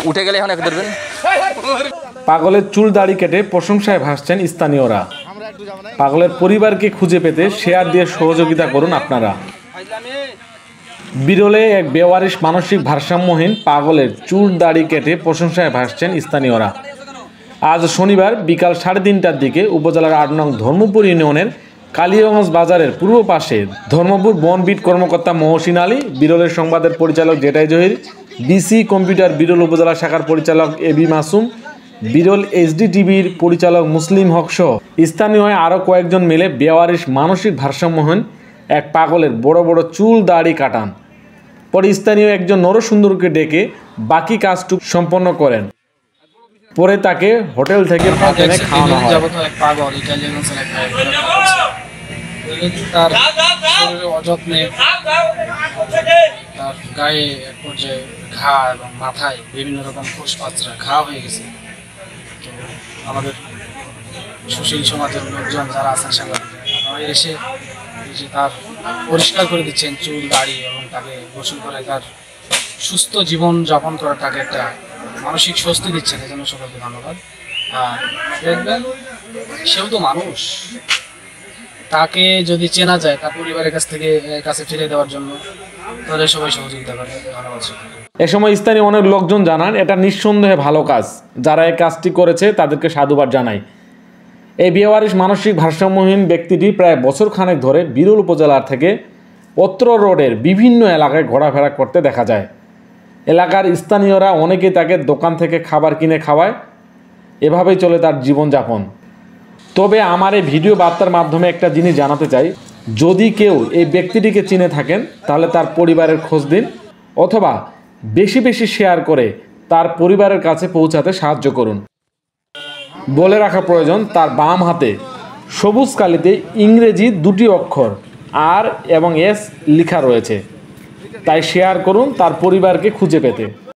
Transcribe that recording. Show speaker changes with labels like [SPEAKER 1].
[SPEAKER 1] উঠে গেলে এখন এক ধরবেন।
[SPEAKER 2] পাগলের চুল দাড়ি কেটে প্রশংসায় ভাসছেন স্থানীয়রা। পাগলের পরিবারকে খুঁজে পেতে শেয়ার দিয়ে সহযোগিতা করুন আপনারা। বিরলে এক বেওয়ারিশ মানসিক ভারসাম্যহীন পাগলের চুল দাড়ি কেটে প্রশংসায় ভাসছেন স্থানীয়রা। আজ শনিবার বিকাল 3:30টার দিকে উপজেলার 8 নং ধর্মপুর ইউনিয়নের কালিয়াগঞ্জ বাজারের পূর্ব পাশে ধর্মপুর বনবিট কর্মকর্তা মহসিন আলী, বিরলের সংবাদের পরিচালক জেটাই জহির, বিসি কম্পিউটার বিরল উপজেলা শাখার পরিচালক এবি মাসুম, বিরল এইচডি টিভির পরিচালক মুসলিম হক সহ স্থানীয় আরও কয়েকজন মিলে বেওয়ারিশ মানসিক ভারসাম্যহীন এক পাগলের বড় বড় চুল দাড়ি কাটান। পরে স্থানীয় একজন নরসুন্দরকে ডেকে বাকি কাজটুকু সম্পন্ন করেন। পরে তাকে হোটেল থেকে এনে খাওয়ানো হয়।
[SPEAKER 3] তার শরীরে অযত্নে তার গায়ে এক পর্যায়ে ঘা এবং মাথায় বিভিন্ন রকম খোসপাচরা ঘা হয়ে গেছে। তো আমাদের সুশীল সমাজের লোকজন যারা আছেন সাংবাদিকরা এসে যে তার পরিষ্কার করে দিচ্ছেন চুল দাড়ি এবং তাকে গোসল করে তার সুস্থ জীবন যাপন করার তাকে একটা মানসিক স্বস্তি দিচ্ছেন। এই জন্য সবাইকে ধন্যবাদ। দেখবেন সেও তো মানুষ, তাকে যদি চেনা যায় তার পরিবারের কাছে ফিরে দেওয়ার জন্য তাহলে সবাই সহযোগিতা করে। ধন্যবাদ।
[SPEAKER 2] এ সময় স্থানীয় অনেক লোকজন জানান এটা নিঃসন্দেহে ভালো কাজ। যারা এই কাজটি করেছে তাদেরকে সাধুবাদ জানাই। এই বেওয়ারিশ মানসিক ভারসাম্যহীন ব্যক্তিটি প্রায় বছর খানেক ধরে বিরল উপজেলার থেকে পত্র রোডের বিভিন্ন এলাকায় ঘোরাফেরা করতে দেখা যায়। এলাকার স্থানীয়রা অনেকেই তাকে দোকান থেকে খাবার কিনে খাওয়ায়। এভাবেই চলে তার জীবনযাপন। তবে আমার এই ভিডিও বার্তার মাধ্যমে একটা জিনিস জানাতে চাই, যদি কেউ এই ব্যক্তিটিকে চিনে থাকেন তাহলে তার পরিবারের খোঁজ দিন অথবা বেশি বেশি শেয়ার করে তার পরিবারের কাছে পৌঁছাতে সাহায্য করুন। বলে রাখা প্রয়োজন, তার বাম হাতে সবুজ কালিতে ইংরেজি 2টি অক্ষর আর এবং এস লেখা রয়েছে। তাই শেয়ার করুন তার পরিবারকে খুঁজে পেতে।